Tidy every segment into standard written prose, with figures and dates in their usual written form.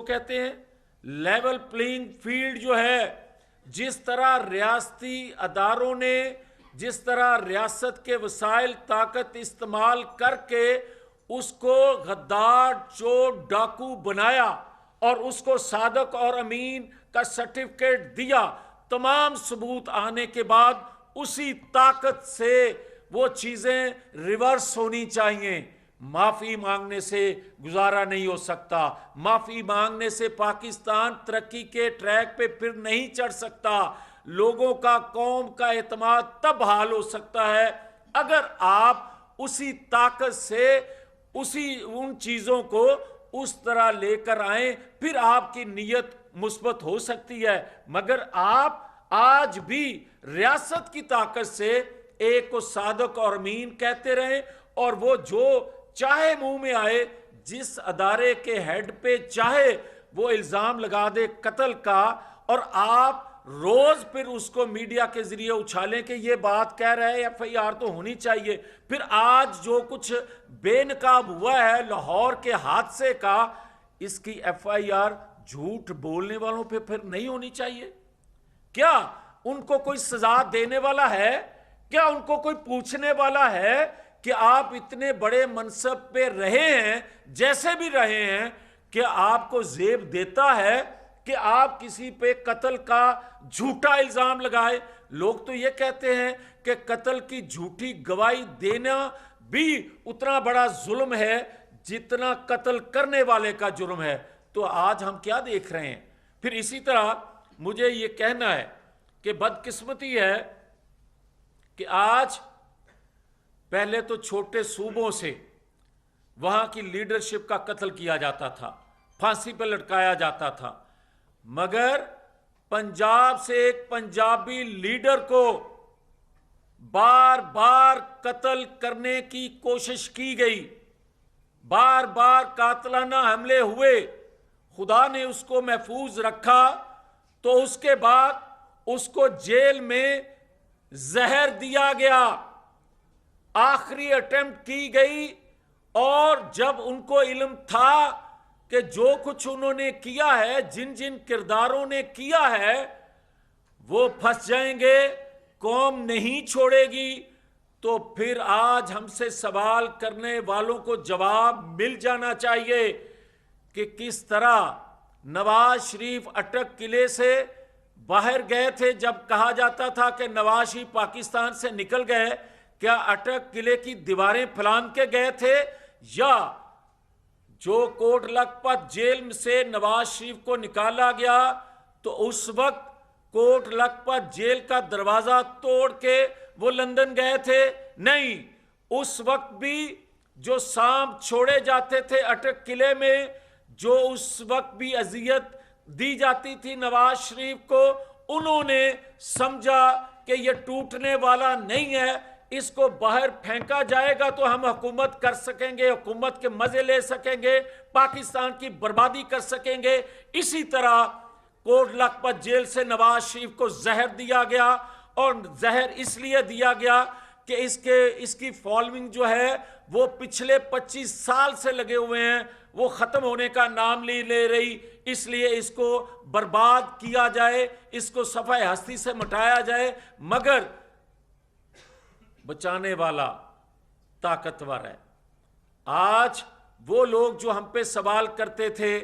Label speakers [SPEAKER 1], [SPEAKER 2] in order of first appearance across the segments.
[SPEAKER 1] کہتے ہیں level playing field جو ہے، جس طرح ریاستی اداروں نے جس طرح ریاست کے وسائل طاقت استعمال کر کے اس کو غدار چور ڈاکو بنایا اور اس کو صادق اور امین کا سرٹیفکیٹ دیا، تمام ثبوت آنے کے بعد اسی طاقت سے وہ چیزیں ریورس ہونی چاہیے۔ معافی مانگنے سے گزارا نہیں ہو سکتا، معافی مانگنے سے پاکستان ترقی کے ٹریک پہ پھر نہیں چڑھ سکتا۔ لوگوں کا، قوم کا اعتماد تب حال ہو سکتا ہے اگر آپ اسی طاقت سے ان چیزوں کو اس طرح لے کر آئیں، پھر آپ کی نیت مثبت ہو سکتی ہے۔ مگر آپ آج بھی ریاست کی طاقت سے ایک کو صادق اور امین کہتے رہیں اور وہ جو چاہے منہ میں آئے، جس ادارے کے ہیڈ پہ چاہے وہ الزام لگا دے قتل کا، اور آپ روز پھر اس کو میڈیا کے ذریعے اچھالیں کہ یہ بات کہہ رہے ہیں ایف آئی آر تو ہونی چاہیے۔ پھر آج جو کچھ بے نقاب ہوا ہے لاہور کے حادثے کا، اس کی ایف آئی آر جھوٹ بولنے والوں پہ پھر نہیں ہونی چاہیے؟ کیا ان کو کوئی سزا دینے والا ہے؟ کیا ان کو کوئی پوچھنے والا ہے کہ آپ اتنے بڑے منصب پہ رہے ہیں، جیسے بھی رہے ہیں، کہ آپ کو زیب دیتا ہے کہ آپ کسی پہ قتل کا جھوٹا الزام لگائے؟ لوگ تو یہ کہتے ہیں کہ قتل کی جھوٹی گواہی دینا بھی اتنا بڑا ظلم ہے جتنا قتل کرنے والے کا جرم ہے۔ تو آج ہم کیا دیکھ رہے ہیں؟ پھر اسی طرح مجھے یہ کہنا ہے کہ بدقسمتی ہے کہ آج پہلے تو چھوٹے صوبوں سے وہاں کی لیڈرشپ کا قتل کیا جاتا تھا، پھانسی پہ لٹکایا جاتا تھا، مگر پنجاب سے ایک پنجابی لیڈر کو بار بار قتل کرنے کی کوشش کی گئی، بار بار قاتلانہ حملے ہوئے، خدا نے اس کو محفوظ رکھا، تو اس کے بعد اس کو جیل میں زہر دیا گیا، آخری اٹیمپٹ کی گئی، اور جب ان کو علم تھا کہ جو کچھ انہوں نے کیا ہے، جن جن کرداروں نے کیا ہے وہ پھنس جائیں گے، قوم نہیں چھوڑے گی، تو پھر آج ہم سے سوال کرنے والوں کو جواب مل جانا چاہیے کہ کس طرح نواز شریف اٹک قلعے سے باہر گئے تھے۔ جب کہا جاتا تھا کہ نواز شریف پاکستان سے نکل گئے، کیا اٹک قلعے کی دیواریں پھلان کے گئے تھے، یا جو کوٹ لکھپت جیل سے نواز شریف کو نکالا گیا تو اس وقت کوٹ لکھپت جیل کا دروازہ توڑ کے وہ لندن گئے تھے؟ نہیں، اس وقت بھی جو سانپ چھوڑے جاتے تھے اٹک قلعے میں، جو اس وقت بھی اذیت دی جاتی تھی نواز شریف کو، انہوں نے سمجھا کہ یہ ٹوٹنے والا نہیں ہے، اس کو باہر پھینکا جائے گا تو ہم حکومت کر سکیں گے، حکومت کے مزے لے سکیں گے، پاکستان کی بربادی کر سکیں گے۔ اسی طرح کوٹ لکھپت جیل سے نواز شریف کو زہر دیا گیا، اور زہر اس لیے دیا گیا کہ اس کی فالوئنگ جو ہے وہ پچھلے 25 سال سے لگے ہوئے ہیں، وہ ختم ہونے کا نام نہیں لے رہی، اس لیے اس کو برباد کیا جائے، اس کو صفحہ ہستی سے مٹایا جائے۔ مگر بچانے والا طاقتور ہے۔ آج وہ لوگ جو ہم پہ سوال کرتے تھے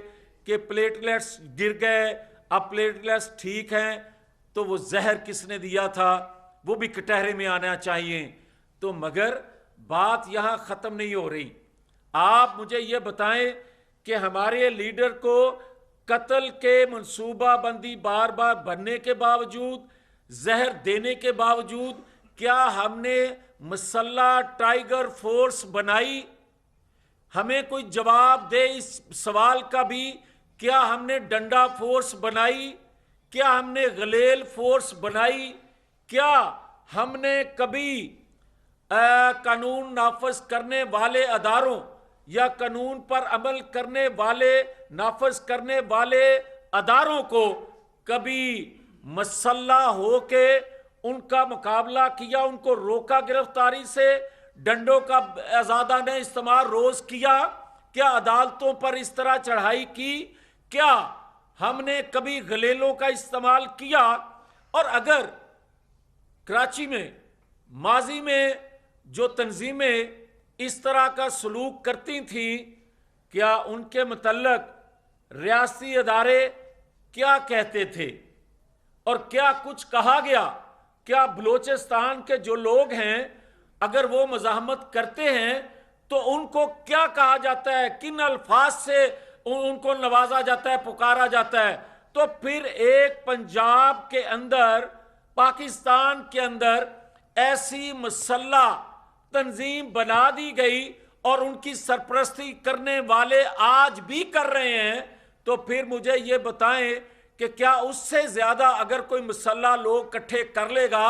[SPEAKER 1] کہ پلیٹلیٹس گر گئے، اب پلیٹلیٹس ٹھیک ہیں، تو وہ زہر کس نے دیا تھا وہ بھی کٹہرے میں آنا چاہیے۔ تو مگر بات یہاں ختم نہیں ہو رہی۔ آپ مجھے یہ بتائیں کہ ہمارے لیڈر کو قتل کے منصوبہ بندی بار بار بننے کے باوجود، زہر دینے کے باوجود، کیا ہم نے مسلح ٹائیگر فورس بنائی؟ ہمیں کوئی جواب دے اس سوال کا بھی، کیا ہم نے ڈنڈا فورس بنائی؟ کیا ہم نے غلیل فورس بنائی؟ کیا ہم نے کبھی قانون نافذ کرنے والے اداروں یا قانون پر عمل کرنے والے نافذ کرنے والے اداروں کو کبھی مسلح ہو کے ان کا مقابلہ کیا، ان کو روکا گرفتاری سے، ڈنڈوں کا آزادانہ استعمال روز کیا؟ کیا عدالتوں پر اس طرح چڑھائی کی کیا ہم نے کبھی غلیلوں کا استعمال کیا؟ اور اگر کراچی میں ماضی میں جو تنظیمیں اس طرح کا سلوک کرتی تھیں، کیا ان کے متعلق ریاستی ادارے کیا کہتے تھے اور کیا کچھ کہا گیا؟ کیا بلوچستان کے جو لوگ ہیں اگر وہ مزاحمت کرتے ہیں تو ان کو کیا کہا جاتا ہے، کن الفاظ سے ان کو نوازا جاتا ہے، پکارا جاتا ہے؟ تو پھر ایک پنجاب کے اندر، پاکستان کے اندر ایسی مسلح تنظیم بنا دی گئی اور ان کی سرپرستی کرنے والے آج بھی کر رہے ہیں، تو پھر مجھے یہ بتائیں کہ کیا اس سے زیادہ اگر کوئی مسلح لوگ اکٹھے کر لے گا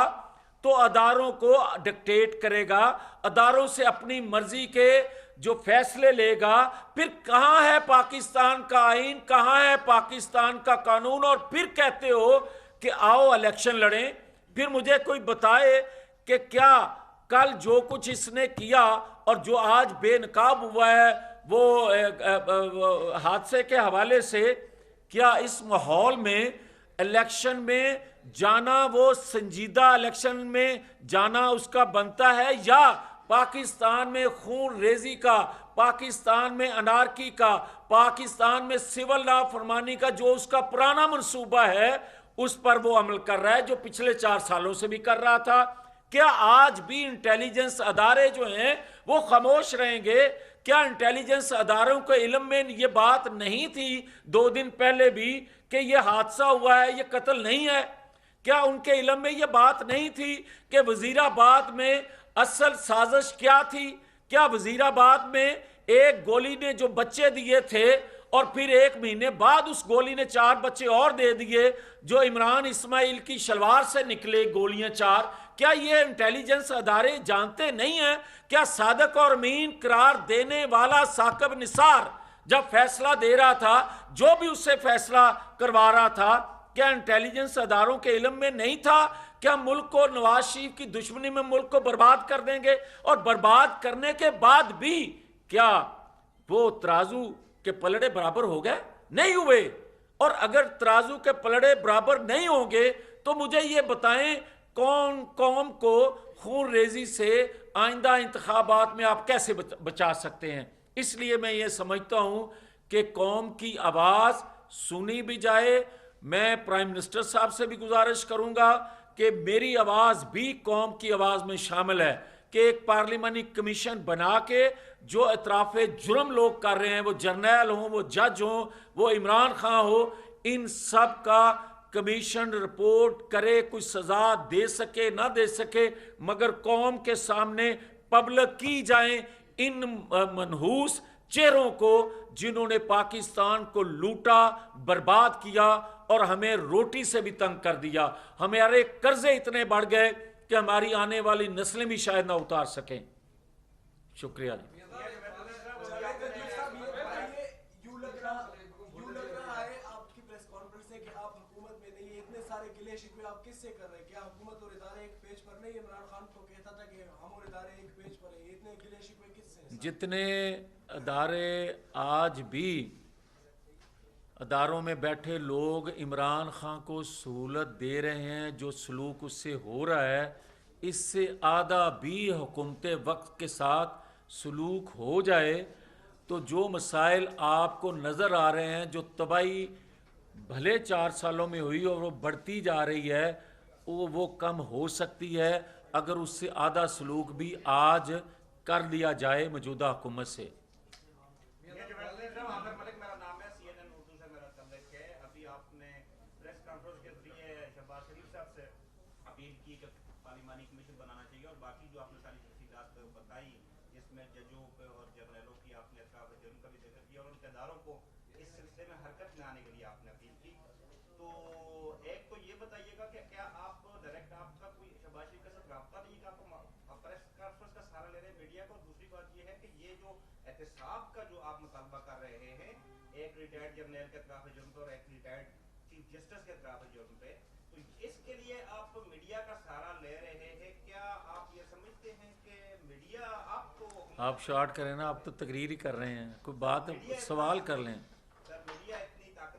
[SPEAKER 1] تو اداروں کو ڈکٹیٹ کرے گا، اداروں سے اپنی مرضی کے جو فیصلے لے گا؟ پھر کہاں ہے پاکستان کا آئین، کہاں ہے پاکستان کا قانون؟ اور پھر کہتے ہو کہ آؤ الیکشن لڑیں۔ پھر مجھے کوئی بتائے کہ کیا کل جو کچھ اس نے کیا اور جو آج بے نقاب ہوا ہے وہ حادثے کے حوالے سے، کیا اس ماحول میں الیکشن میں جانا، وہ سنجیدہ الیکشن میں جانا اس کا بنتا ہے، یا پاکستان میں خون ریزی کا، پاکستان میں انارکی کا، پاکستان میں سول نافرمانی کا جو اس کا پرانا منصوبہ ہے اس پر وہ عمل کر رہا ہے، جو پچھلے 4 سالوں سے بھی کر رہا تھا؟ کیا آج بھی انٹیلیجنس ادارے جو ہیں وہ خاموش رہیں گے؟ کیا انٹیلیجنس اداروں کے علم میں یہ بات نہیں تھی 2 دن پہلے بھی کہ یہ حادثہ ہوا ہے، یہ قتل نہیں ہے؟ کیا ان کے علم میں یہ بات نہیں تھی کہ وزیر آباد میں اصل سازش کیا تھی؟ کیا وزیر آباد میں ایک گولی نے جو بچے دیے تھے اور پھر 1 مہینے بعد اس گولی نے 4 بچے اور دے دیے جو عمران اسماعیل کی شلوار سے نکلے گولیاں 4؟ کیا یہ انٹیلیجنس ادارے جانتے نہیں ہیں؟ کیا صادق اور امین قرار دینے والا ثاقب نثار جب فیصلہ دے رہا تھا، جو بھی اس سے فیصلہ کروا رہا تھا، کیا انٹیلیجنس اداروں کے علم میں نہیں تھا کیا ملک کو نواز شریف کی دشمنی میں ملک کو برباد کر دیں گے؟ اور برباد کرنے کے بعد بھی کیا وہ ترازو کے پلڑے برابر ہو گئے؟ نہیں ہوئے۔ اور اگر ترازو کے پلڑے برابر نہیں ہوں گے تو مجھے یہ بتائیں کون قوم کو خون ریزی سے آئندہ انتخابات میں آپ کیسے بچا سکتے ہیں؟ اس لیے میں یہ سمجھتا ہوں کہ قوم کی آواز سنی بھی جائے۔ میں پرائم منسٹر صاحب سے بھی گزارش کروں گا کہ میری آواز بھی قوم کی آواز میں شامل ہے کہ ایک پارلیمانی کمیشن بنا کے جو اعتراف جرم لوگ کر رہے ہیں، وہ جرنیل ہوں، وہ جج ہوں، وہ عمران خان ہو، ان سب کا کمیشن رپورٹ کرے، کوئی سزا دے سکے نہ دے سکے، مگر قوم کے سامنے پبلک کی جائیں ان منحوس چہروں کو جنہوں نے پاکستان کو لوٹا، برباد کیا اور ہمیں روٹی سے بھی تنگ کر دیا۔ ہمارے قرضے اتنے بڑھ گئے کہ ہماری آنے والی نسلیں بھی شاید نہ اتار سکیں۔ شکریہ جی۔ جتنے ادارے آج بھی اداروں میں بیٹھے لوگ عمران خان کو سہولت دے رہے ہیں، جو سلوک اس سے ہو رہا ہے، اس سے آدھا بھی حکومت وقت کے ساتھ سلوک ہو جائے تو جو مسائل آپ کو نظر آ رہے ہیں، جو تباہی بھلے 4 سالوں میں ہوئی اور وہ بڑھتی جا رہی ہے، وہ کم ہو سکتی ہے اگر اس سے آدھا سلوک بھی آج کر لیا جائے موجودہ حکومت سے۔
[SPEAKER 2] احتساب کا جو آپ مطالبہ کر رہے ہیں، ایک ریٹائرڈ جرنیل کے اطراف جرم پہ اور ایک ریٹائرڈ چیف جسٹس کے اطراف جرم پہ، تو اس کے لیے آپ میڈیا کا سہارا لے رہے ہیں، کیا آپ یہ سمجھتے ہیں کہ میڈیا آپ کو؟ آپ
[SPEAKER 1] شارٹ کریں نا، آپ تو تقریر ہی کر رہے ہیں، کوئی بات سوال کر لیں۔
[SPEAKER 2] سر میڈیا اتنی طاقت